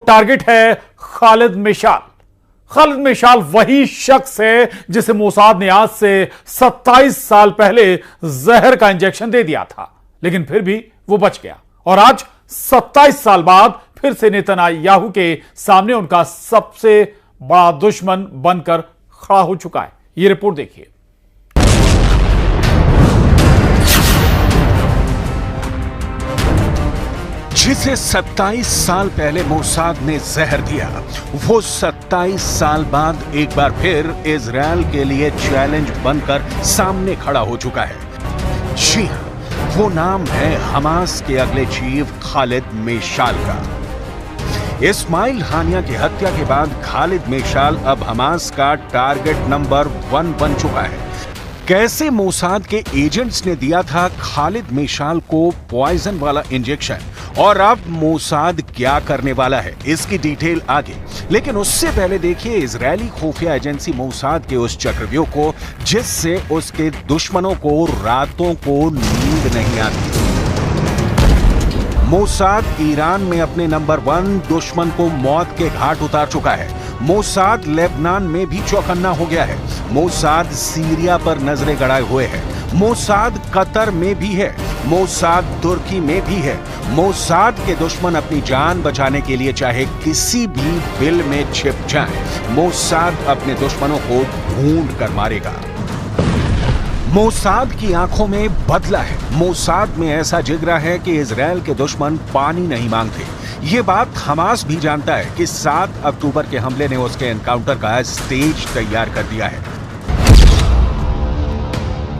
Target है खालिद मिशाल। खालिद मिशाल वही शख्स है जिसे मोसाद ने आज से 27 साल पहले जहर का इंजेक्शन दे दिया था, लेकिन फिर भी वो बच गया और आज 27 साल बाद फिर से नेतन्याहू के सामने उनका सबसे बड़ा दुश्मन बनकर खड़ा हो चुका है। ये रिपोर्ट देखिए। जिसे 27 साल पहले मोसाद ने जहर दिया, वो 27 साल बाद एक बार फिर इजरायल के लिए चैलेंज बनकर सामने खड़ा हो चुका है। जी हां, वो नाम है हमास के अगले चीफ खालिद मेशाल का। इस्माइल हानिया की हत्या के बाद खालिद मेशाल अब हमास का टारगेट नंबर 1 बन चुका है। कैसे मोसाद के एजेंट्स ने दिया था खालिद मेशाल को पॉइजन वाला इंजेक्शन और अब मोसाद क्या करने वाला है, इसकी डिटेल आगे। लेकिन उससे पहले देखिए इजरायली खुफिया एजेंसी मोसाद के उस चक्रव्यूह को जिससे उसके दुश्मनों को रातों को नींद नहीं आती। मोसाद ईरान में अपने नंबर 1 दुश्मन को मौत के घाट उतार चुका है। मोसाद लेबनान में भी चौकन्ना हो गया है। मोसाद सीरिया पर नजरें गड़ाए हुए है। मोसाद कतर में भी है। मोसाद तुर्की में भी है। मोसाद के दुश्मन अपनी जान बचाने के लिए चाहे किसी भी बिल में छिप जाएं, मोसाद अपने दुश्मनों को ढूंढ कर मारेगा। मोसाद की आंखों में बदला है। मोसाद में ऐसा जिगरा है कि इजरायल के दुश्मन पानी नहीं मांगते। ये बात हमास भी जानता है कि 7 अक्टूबर के हमले ने उसके एनकाउंटर का स्टेज तैयार कर दिया है।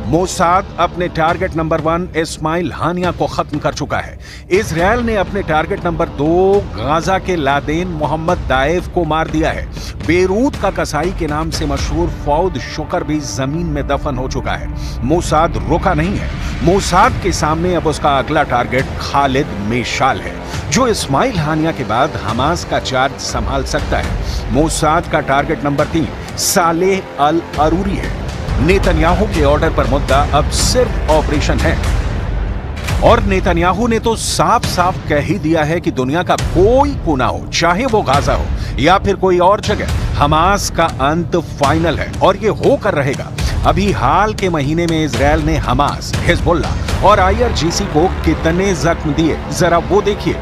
मोसाद अपने टारगेट नंबर 1 इस्माइल हानिया को खत्म कर चुका है। इजरायल ने अपने टारगेट नंबर 2 गाजा के लादेन मोहम्मद दाएफ को मार दिया है। बेरूत का कसाई के नाम से मशहूर फौद शुक्र भी जमीन में दफन हो चुका है। मोसाद रुका नहीं है। मोसाद के सामने अब उसका अगला टारगेट खालिद मेशाल है, जो इस्माइल हानिया के बाद हमास का चार्ज संभाल सकता है। मोसाद का टारगेट नंबर 3 सालेह अल अरूरी है। नेतन्याहू के ऑर्डर पर मुद्दा अब सिर्फ ऑपरेशन है और नेतन्याहू ने तो साफ साफ कह ही दिया है कि दुनिया का कोई कोना हो, चाहे वो गाजा हो या फिर कोई और जगह, हमास का अंत फाइनल है और ये होकर रहेगा। अभी हाल के महीने में इजरायल ने हमास, हिजबुल्लाह और IRGC को कितने जख्म दिए, जरा वो देखिए।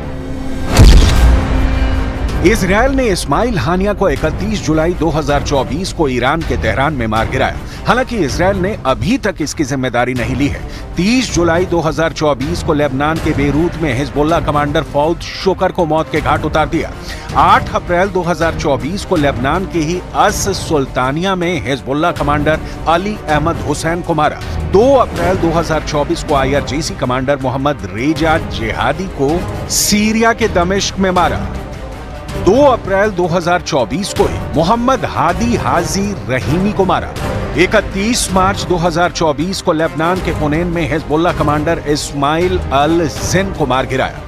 इजरायल ने इस्माइल हानिया को 31 जुलाई 2024 को ईरान के तेहरान में मार गिराया। हालांकि इजरायल ने अभी तक इसकी जिम्मेदारी नहीं ली है। 30 जुलाई 2024 को लेबनान के बेरूत में हिजबुल्लाह कमांडर फौद शुक्र को मौत के घाट उतार दिया। 8 अप्रैल 2024 को लेबनान के ही अस सुल्तानिया में Hezbollah commander Ali Ahmed Hussein को मारा। 2 अप्रैल 2024 को IRGC कमांडर मोहम्मद रेजा जिहादी को सीरिया के दमिश्क में मारा। 2 अप्रैल 2024 को ही मोहम्मद हादी हाजी रहीमी को मारा। 31 मार्च 2024 को लेबनान के हुनैन में हिजबुल्लाह कमांडर इस्माइल अल जिन को मार गिराया।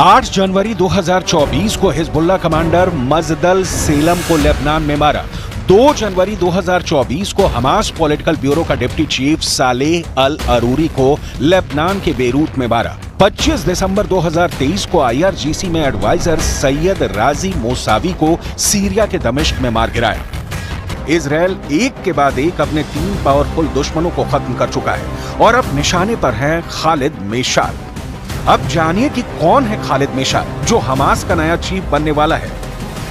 8 जनवरी 2024 को हिजबुल्लाह कमांडर मजदल सेलम को लेबनान में मारा। 2 जनवरी 2024 को हमास पॉलिटिकल ब्यूरो का डिप्टी चीफ सालेह अल अरूरी को लेबनान के बेरूत में मारा। 25 दिसंबर 2023 को IRGC में एडवाइजर सैयद राजी मोसावी को सीरिया के दमिश्क में मार गिराया। इजरायल एक के बाद एक अपने 3 पावरफुल दुश्मनों को खत्म कर चुका है और अब निशाने पर है खालिद मेशाल। अब जानिए कि कौन है खालिद मेशाल, जो हमास का नया चीफ बनने वाला है।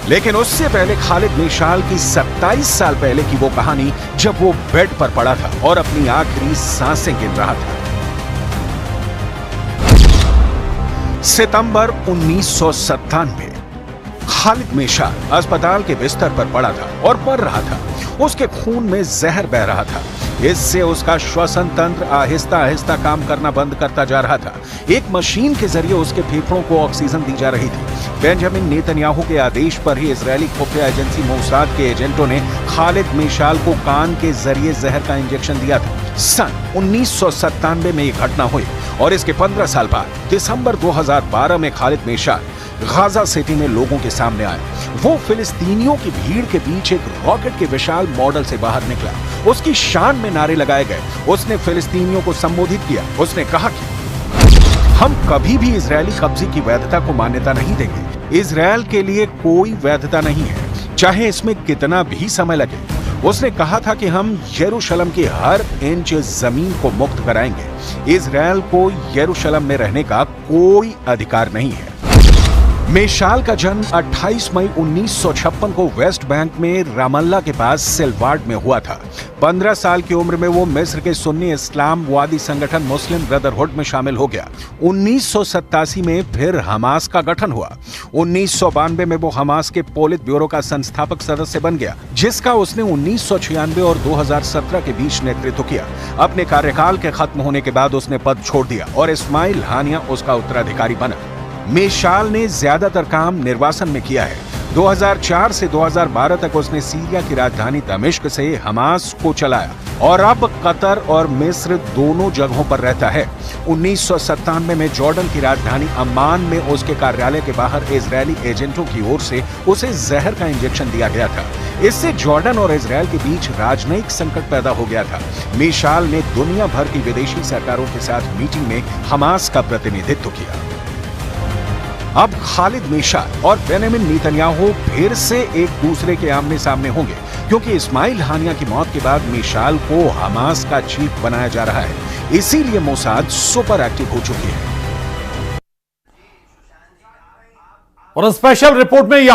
लेकिन उससे पहले खालिद मेशाल की 27 साल पहले की वो कहानी, जब वो बेड पर पड़ा था और अपनी आखिरी सांसें गिन रहा था। सितंबर 1997 खालिद मेशाल अस्पताल के बिस्तर पर पड़ा था और मर रहा था। उसके खून में जहर बह रहा था। इससे उसका श्वसन तंत्र आहिस्ता आहिस्ता काम करना बंद करता जा रहा था। एक मशीन के जरिए उसके फेफड़ों को ऑक्सीजन दी जा रही थी। बेंजामिन नेतन्याहू के आदेश पर ही इजरायली खुफिया एजेंसी मोसाद के एजेंटों ने खालिद मेशाल को कान के जरिए जहर का इंजेक्शन दिया था। सन 1997 में यह घटना हुई और इसके 15 साल बाद दिसंबर 2012 में खालिद मेशाल गाजा सिटी में लोगों के सामने आया। वो फिलिस्तीनियों की भीड़ के बीच एक रॉकेट के विशाल मॉडल से बाहर निकला। उसकी शान में नारे लगाए गए। उसने फिलिस्तीनियों को संबोधित किया। उसने कहा कि हम कभी भी इजरायली कब्जे की वैधता को मान्यता नहीं देंगे। इजरायल के लिए कोई वैधता नहीं है, चाहे इसमें कितना भी समय लगे। उसने कहा था कि हम यरूशलेम की हर इंच जमीन को मुक्त कराएंगे। इजरायल को यरूशलेम में रहने का कोई अधिकार नहीं है। मेशाल का जन्म 28 मई 1956 को वेस्ट बैंक में रामल्ला के पास सिलवाड में हुआ था। 15 साल की उम्र में वो मिस्र के सुन्नी इस्लामवादी संगठन मुस्लिम ब्रदरहुड में शामिल हो गया। 1987 में फिर हमास का गठन हुआ। 1992 में वो हमास के पोलित ब्यूरो का संस्थापक सदस्य बन गया, जिसका उसने 1996 और 2017 के बीच नेतृत्व किया। अपने कार्यकाल के खत्म होने के बाद उसने पद छोड़ दिया और इस्माइल हानिया उसका उत्तराधिकारी बना। मेशाल ने ज्यादातर काम निर्वासन में किया है। 2004 से 2012 तक उसने सीरिया की राजधानी दमिश्क से हमास को चलाया और अब कतर और मिस्र दोनों जगहों पर रहता है। 1997 में जॉर्डन की राजधानी अम्मान में उसके कार्यालय के बाहर इजरायली एजेंटों की ओर से उसे जहर का इंजेक्शन दिया गया था। इससे जॉर्डन और इजरायल के बीच राजनयिक संकट पैदा हो गया था। मेशाल ने दुनिया भर की विदेशी सरकारों के साथ मीटिंग में हमास का प्रतिनिधित्व किया। अब खालिद मेशाल और बेंयामिन नेतन्याहू फिर से एक दूसरे के आमने सामने होंगे, क्योंकि इस्माइल हानिया की मौत के बाद मेशाल को हमास का चीफ बनाया जा रहा है। इसीलिए मोसाद सुपर एक्टिव हो चुकी है। और स्पेशल रिपोर्ट में यहां